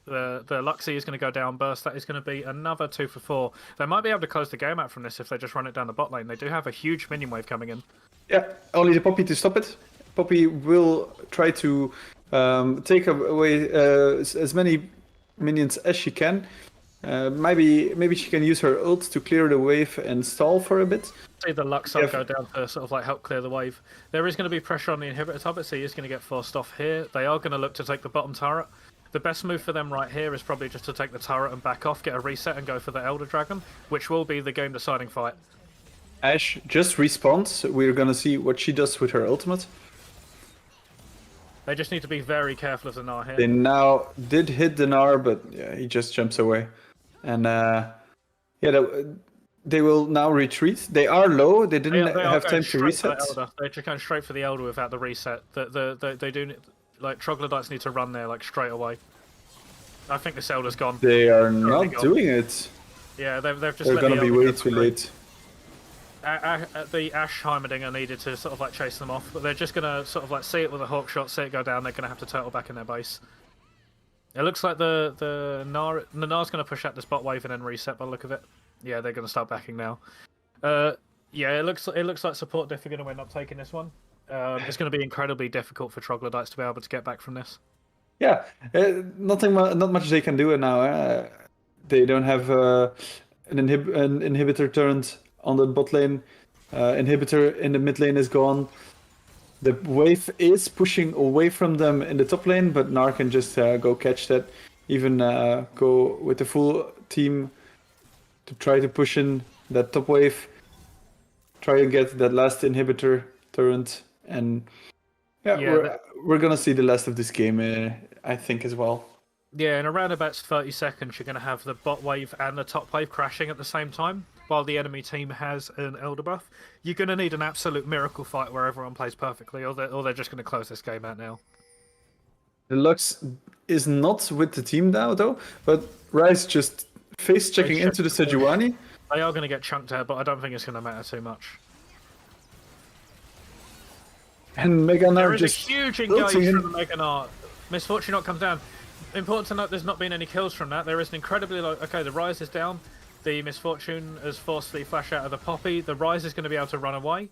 The Luxie is going to go down burst. That is going to be another 2 for 4. They might be able to close the game out from this if they just run it down the bot lane. They do have a huge minion wave coming in. Yeah, only the Poppy to stop it. Poppy will try to take away as many minions as she can. Maybe she can use her ult to clear the wave and stall for a bit. See the Lux ult go down to sort of like help clear the wave. There is going to be pressure on the inhibitor top, so he is going to get forced off here. They are going to look to take the bottom turret. The best move for them right here is probably just to take the turret and back off, get a reset and go for the Elder Dragon, which will be the game deciding fight. Ashe just respawns. We're going to see what she does with her ultimate. They just need to be very careful of the Gnar here. They now did hit the Gnar, but yeah, he just jumps away. And they will now retreat. They are low. They didn't have time to reset. They're just going straight for the Elder without the reset. They do, like, Troglodytes need to run there like straight away. I think this Elder's gone. They are not doing it. Yeah, they've just. They're going to be way too late. The Ashe Heimerdinger needed to sort of like chase them off, but they're just going to sort of like see it with a hawk shot, see it go down. They're going to have to turtle back in their base. It looks like the Gnar's going to push out this bot wave and then reset by the look of it. Yeah, they're going to start backing now. Yeah, it looks like support diff are going to end up taking this one. It's going to be incredibly difficult for Troglodytes to be able to get back from this. Yeah, not much they can do now. They don't have an inhibitor turned on the bot lane. Inhibitor in the mid lane is gone. The wave is pushing away from them in the top lane, but Gnar can just go catch that. Even go with the full team to try to push in that top wave. Try and get that last inhibitor turret. And we're going to see the last of this game, I think, as well. Yeah, in around about 30 seconds, you're going to have the bot wave and the top wave crashing at the same time, while the enemy team has an Elder buff. You're going to need an absolute miracle fight where everyone plays perfectly, or they're just going to close this game out now. The Lux is not with the team now, though, but Rise just face-checking into the Sejuani. They are going to get chunked out, but I don't think it's going to matter too much. And Mega Gnar there is just a huge engage from the Mega Gnar. Misfortune not comes down. Important to note, there's not been any kills from that. There is an incredibly low... Okay, the Rise is down. The Misfortune has forced the flash out of the Poppy. The Rise is going to be able to run away.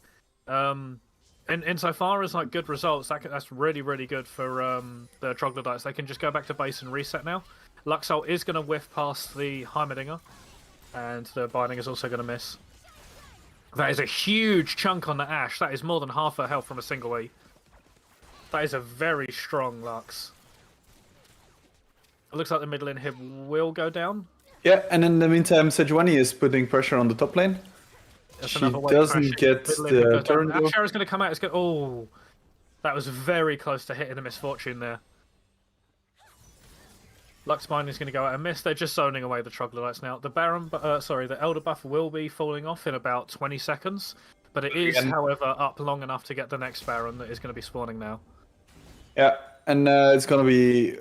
Insofar as like good results, that's really, really good for the Troglodytes. They can just go back to base and reset now. Luxol is going to whiff past the Heimerdinger. And the Binding is also going to miss. That is a huge chunk on the Ashe. That is more than half her health from a single E. That is a very strong Lux. It looks like the middle inhib will go down. Yeah, and in the meantime, Sejuani is putting pressure on the top lane. She doesn't get the turn. Ashe is going to come out. Oh, that was very close to hitting the Misfortune there. Lux Binding is going to go out and miss. They're just zoning away the Troglodytes now. The the Elder buff will be falling off in about 20 seconds, but it is, however, up long enough to get the next Baron that is going to be spawning now. Yeah, and it's going to be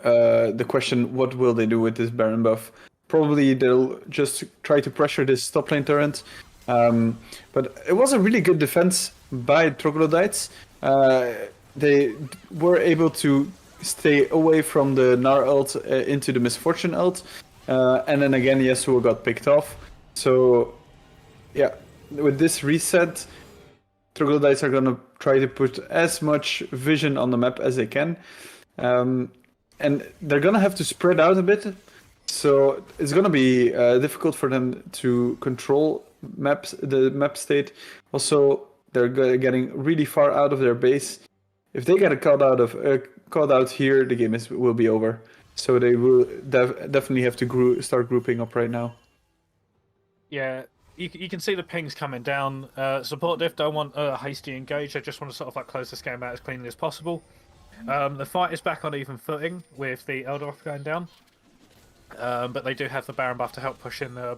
the question: what will they do with this Baron buff? Probably they'll just try to pressure this top lane turret. But it was a really good defense by Troglodytes. They were able to stay away from the Gnar ult into the Misfortune ult. And then again, Yasuo got picked off. So, yeah, with this reset, Troglodytes are going to try to put as much vision on the map as they can. and they're gonna have to spread out a bit. So it's gonna be difficult for them to control the map state. Also, they're getting really far out of their base. If they get caught out here, the game will be over. So they will definitely have to start grouping up right now. Yeah, you can see the pings coming down. Support diff don't want a hasty engage. They just want to sort of like close this game out as cleanly as possible. The fight is back on even footing with the Elder off going down. But they do have the Baron buff to help push in all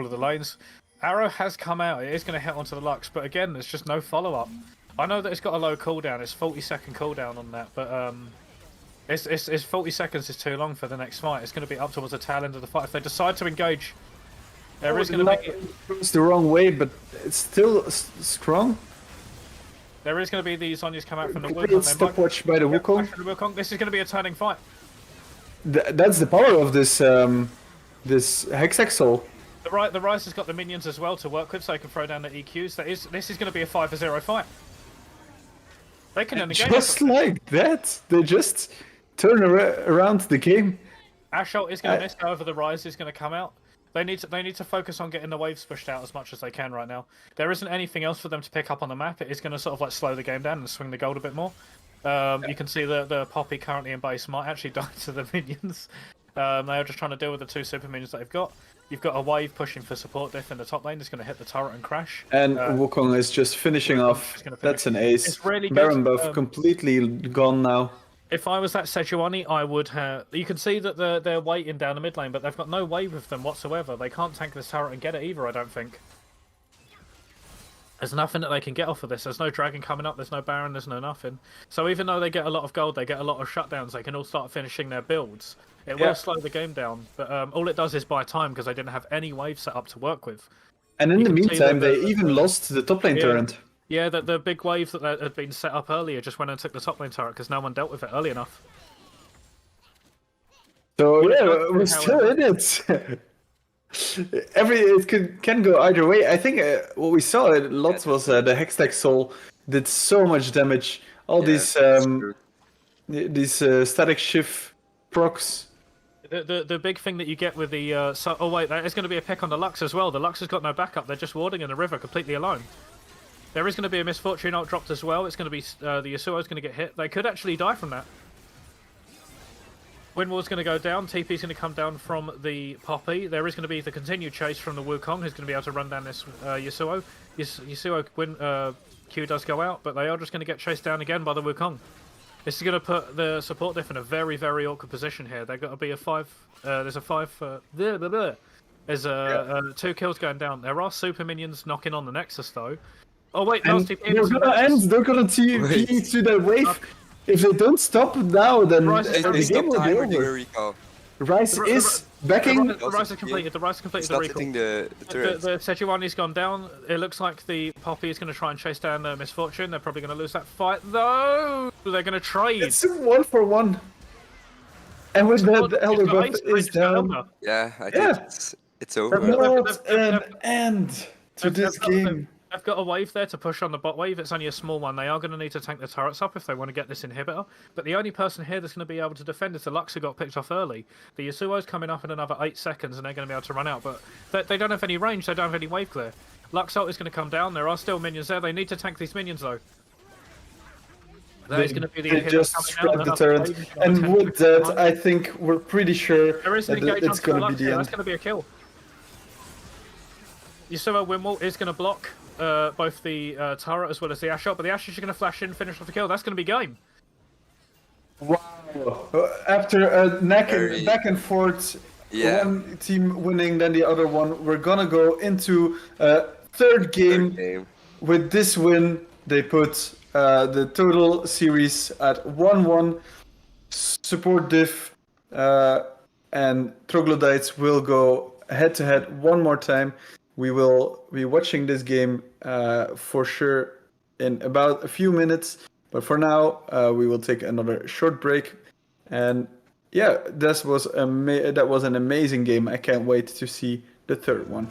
of the lanes. Arrow has come out. It is going to hit onto the Lux, but again, there's just no follow-up. I know that it's got a low cooldown. It's 40-second cooldown on that, but it's 40 seconds is too long for the next fight. It's going to be up towards the tail end of the fight. If they decide to engage, there is going to be... It's the wrong way, but it's still strong. There is going to be the Zhonya's come out from the Wukong. Stopwatch by the Wukong. This is going to be a turning fight. That's the power of this this Hexaxol. The Rise has got the minions as well to work with, so they can throw down the EQs. This is going to be a 5-0 fight. They can end the game. Just like that, they just turn around the game. Assault is going to miss. However, the Rise is going to come out. They need to focus on getting the waves pushed out as much as they can right now. There isn't anything else for them to pick up on the map. It is going to sort of like slow the game down and swing the gold a bit more. You can see the Poppy currently in base might actually die to the minions. They are just trying to deal with the two super minions that they've got. You've got a wave pushing for support diff in the top lane. It's going to hit the turret and crash. And Wukong is just finishing off. That's an ace. It's really good. Baron buff completely gone now. If I was that Sejuani, I would have... You can see that they're waiting down the mid lane, but they've got no wave with them whatsoever. They can't tank this turret and get it either, I don't think. There's nothing that they can get off of this. There's no dragon coming up, there's no Baron, there's no nothing. So even though they get a lot of gold, they get a lot of shutdowns, they can all start finishing their builds. It will slow the game down, but all it does is buy time because they didn't have any wave set up to work with. And in the meantime, they even lost the top lane turret. Yeah, the big wave that had been set up earlier just went and took the top lane turret because no one dealt with it early enough. So we're still in it. It can go either way. I think what we saw a lot was the Hextech Soul did so much damage. All these static shift procs. The big thing that you get with the oh wait, there is going to be a pick on the Lux as well. The Lux has got no backup. They're just warding in the river completely alone. There is going to be a Misfortune ult dropped as well. It's going to be the Yasuo is going to get hit. They could actually die from that. Windwall's going to go down. TP's going to come down from the Poppy. There is going to be the continued chase from the Wukong, who's going to be able to run down this Yasuo. Yasuo Q does go out, but they are just going to get chased down again by the Wukong. This is going to put the support diff in a very, very awkward position here. They've got to be a 5. There's a 5. There's 2 kills going down. There are super minions knocking on the Nexus though. Oh wait, they're gonna TP to the wave. If they don't stop now, then the game will be over. Rise is backing. The Rise is completed. The Rise is completed. The recall. The Sejuani's gone down. It looks like the Poppy is going to try and chase down the Misfortune. They're probably going to lose that fight though. They're going to trade. It's 1-for-1. And with that, the Elder buff is down. Yeah, I think it's over. Not an end to this game. They've got a wave there to push on the bot wave. It's only a small one. They are going to need to tank the turrets up if they want to get this inhibitor. But the only person here that's going to be able to defend is the Lux who got picked off early. The Yasuo's coming up in another 8 seconds and they're going to be able to run out. But they don't have any range. They don't have any wave clear. Lux ult is going to come down. There are still minions there. They need to tank these minions though. That is going to be the they just spread the turret. And with that, I think we're pretty sure that it's going to be the end. That's going to be a kill. Yasuo Windwall is going to block both the turret as well as the Ash shot, but the Ash is going to flash in, finish off the kill. That's going to be game. Wow. After a back and forth, one team winning, then the other one, we're going to go into third game. With this win, they put the total series at 1-1. Support diff and Troglodytes will go head-to-head one more time. We will be watching this game for sure in about a few minutes. But for now, we will take another short break. And yeah, that was an amazing game. I can't wait to see the third one.